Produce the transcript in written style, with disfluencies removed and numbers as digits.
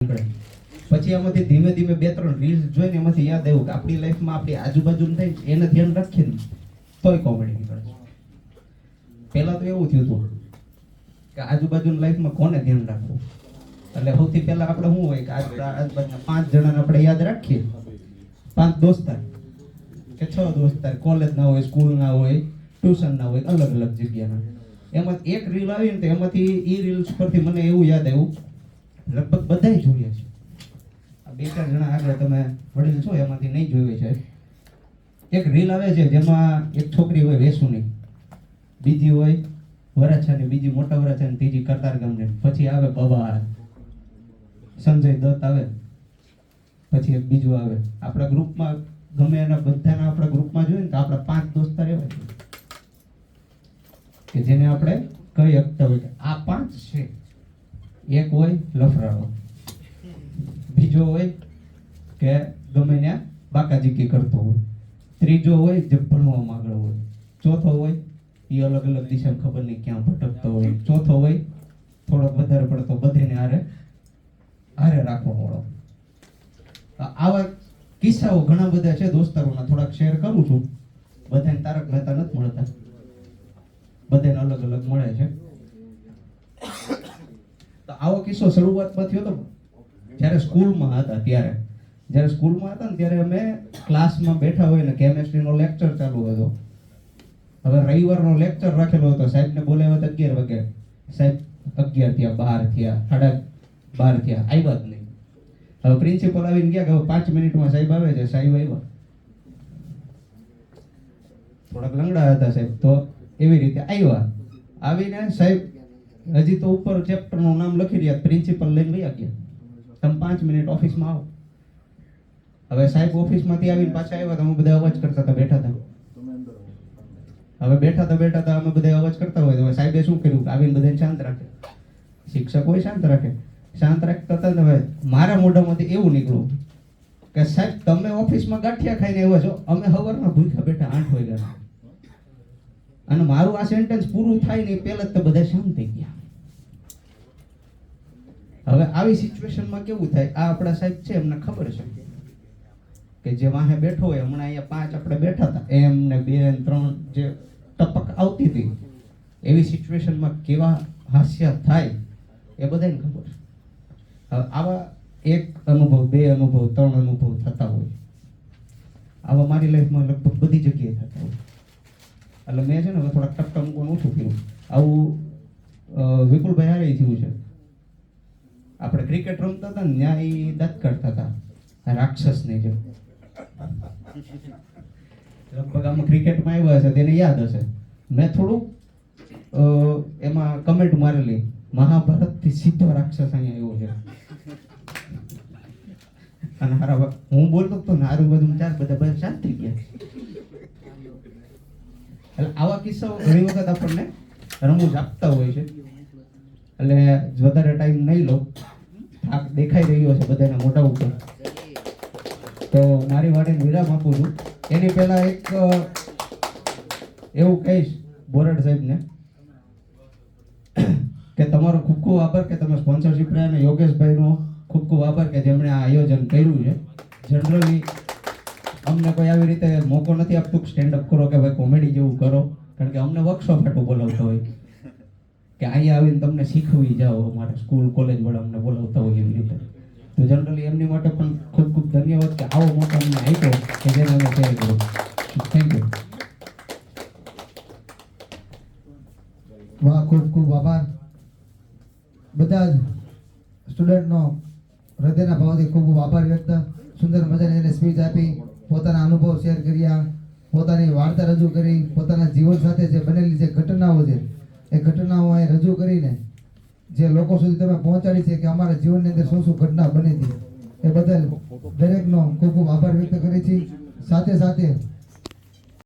નીકળે. પછી આમાંથી ધીમે ધીમે 2-3 રીલ્સ જોઈને એમાંથી યાદ આવ્યું કે આપણી લાઈફમાં આપણી આજુબાજુ થાય એને ધ્યાન રાખીએ ને તોય કોમેડી નીકળે. પહેલા તો એવું થયું હતું કે આજુબાજુની લાઈફમાં કોને ધ્યાન રાખવું, એટલે સૌથી પહેલા આપણે શું હોય કે આજુબાજુના 5 જણાને આપણે યાદ રાખીએ, 5 દોસ્તાર કે 6 દોસ્તાર, કોલેજના હોય, સ્કૂલના હોય, ટ્યુશનના હોય, અલગ અલગ જગ્યાના. એમાં એક રીલ આવી ને તો એમાંથી એ રીલ્સ પરથી મને એવું યાદ આવ્યું, લગભગ બધાય જોઈએ છે. આ 2-4 જણા આગળ તમે વડીલ છો એમાંથી નહીં જોયું છે. એક રીલ આવે છે જેમાં એક છોકરી હોય વેસુની, બીજી હોય વરાછાની, બીજી મોટા વરાછાની, ત્રીજી કતારગામની, પછી આવે બબાર, સંજય દત્ત આવે, પછી એક બીજું આવે. આપણા ગ્રુપમાં ગમે એના બધાના આપણા ગ્રુપમાં જોઈએ ને તો આપણા 5 દોસ્તાર એવા છે કે જેને આપણે કહી શકતા હોય કે આ 5 છે. એક હોય લફરાળો, બીજો હોય કે ગમે ત્યાં બાકાજીકી કરતો હોય, ત્રીજો હોય જે ભણવામાં આગળ હોય, ચોથો હોય એ અલગ અલગ દિશામાં ખબર નહીં ક્યાં ભટકતો હોય, ચોથો હોય થોડોક વધારે પડતો બધેને હારે રાખવા વાળો. આવા કિસ્સાઓ ઘણા બધા છે દોસ્તારોના, થોડાક શેર કરું છું. બધાને તારક મહેતા નથી મળતા, બધાને અલગ અલગ મળે છે. તો આવો કિસ્સો શરૂઆતમાં થયો તો જ્યારે સ્કૂલમાં હતા ને ત્યારે અમે ક્લાસમાં બેઠા હોય ને કેમેસ્ટ્રીનો લેક્ચર ચાલુ હતો. હવે રવિવારનો લેક્ચર રાખેલો હતો, સાહેબને બોલાવ્યા હતા 11 વાગે. સાહેબ 11 થયા, 12 થયા, 12:30 થયા, આવ્યા જ નહીં. હવે પ્રિન્સિપલ આવીને ગયા કે હવે 5 મિનિટમાં સાહેબ આવે છે. સાહેબ આવ્યા, થોડાક લંગડા હતા સાહેબ, તો એવી રીતે આવ્યા. આવીને સાહેબ હજી તો ઉપર ચેપ્ટરનું નામ લખી રહ્યા, પ્રિન્સિપલ લઈને વયા ગયા, તમે 5 મિનિટ ઓફિસમાં આવો. હવે સાહેબ ઓફિસમાંથી આવીને પાછા આવ્યા, તમે બધા અવાજ કરતા હતા, બેઠા હતા. હવે બેઠા હતા અમે બધા અવાજ કરતા હોય તો સાહેબે શું કર્યું કે આવીને બધાને શાંત રાખે. શિક્ષક હોય શાંત રાખે. શાંત રાખતા હતા ને હવે મારા મોઢામાંથી એવું નીકળ્યું કે સાહેબ તમે ઓફિસમાં ગાંઠિયા ખાઈને આવ્યા છો, અમે સવારના ભૂખ્યા બેઠા 8 વાગ્યા. અને મારું આ સેન્ટેન્સ પૂરું થાય ને પહેલા જ તો બધા શાંત થઈ ગયા. હવે આવી સિચ્યુએશનમાં કેવું થાય, આ આપણા સાહેબ છે એમને ખબર છે કે જે વાહે બેઠો હોય, હમણાં અહીંયા 5 આપણે બેઠા હતા, એમ ને 2 ને 3 જે ટપક આવતી હતી, એવી સિચ્યુએશનમાં કેવા હાસ્ય થાય એ બધાને ખબર છે. હવે આવા 1 અનુભવ, 2 અનુભવ, 3 અનુભવ થતા હોય. આવા મારી લાઈફમાં લગભગ બધી જગ્યાએ થતા હોય. એટલે મેં છે ને હવે થોડાક ટપકા મૂકવાનું ઓછું કર્યું. આવું વિપુલભાઈ હારે થયું છે. આપણે ક્રિકેટ રમતા હતા ને ત્યાં એ દાંત કાઢતા હતા રાક્ષસની જેમ. લગભગ આમાં ક્રિકેટમાં આવ્યા હશે તેને યાદ હશે. મેં થોડુંક એમાં કમેન્ટ મારેલી, મહાભારતથી સીધો રાક્ષસ અહીંયા આવ્યો છે. અને હારા હું બોલતો તો ને હારું બધું બધા શાંત થઈ ગયા. એટલે આવા કિસ્સાઓ ઘણી વખત આપણને રમૂજ આપતા હોય છે. એટલે વધારે ટાઈમ નહીં લો, થાક દેખાઈ રહ્યો છે બધાના મોઢા ઉપર, તો મારી વાણીને વિરામ આપું છું. એની પહેલા એક એવું કહીશ બોરડ સાહેબને કે તમારો ખૂબ ખૂબ આભાર કે તમે સ્પોન્સરશિપ રહ્યા, અને યોગેશભાઈનો ખૂબ ખૂબ આભાર કે જેમણે આ આયોજન કર્યું છે. જનરલી અમને કોઈ આવી રીતે મોકો નથી આપતું સ્ટેન્ડઅપ કરો કે ભાઈ કોમેડી જેવું કરો, કારણ કે અમને વર્કશોપ હાટું બોલાવતા હોય કે અહીંયા આવીને તમને શીખવી જાઓ, અમારે સ્કૂલ કોલેજ વાળા અમને બોલાવતા હોય એવી રીતે. તો જનરલી એમની માટે પણ ખૂબ ખૂબ ધન્યવાદ કે આવો મોકો અમને આપ્યો કે જેને અમે શેર કરો. Thank you. વાહ, ખૂબ ખૂબ આભાર. બધા જ સ્ટુડન્ટનો હૃદયના ભાવથી ખૂબ ખૂબ આભાર વ્યક્ત. સુંદર મજાની એને સ્પીચ આપી, પોતાના અનુભવ શેર કર્યા, પોતાની વાર્તા રજૂ કરી, પોતાના જીવન સાથે જે બનેલી જે ઘટનાઓ છે એ ઘટનાઓ અહીં રજૂ કરીને જે લોકો સુધી તમે પહોંચાડી છે કે અમારા જીવનની અંદર શું શું ઘટના બની હતી, એ બદલ દરેકનો ખૂબ ખૂબ આભાર વ્યક્ત કરી છે. સાથે સાથે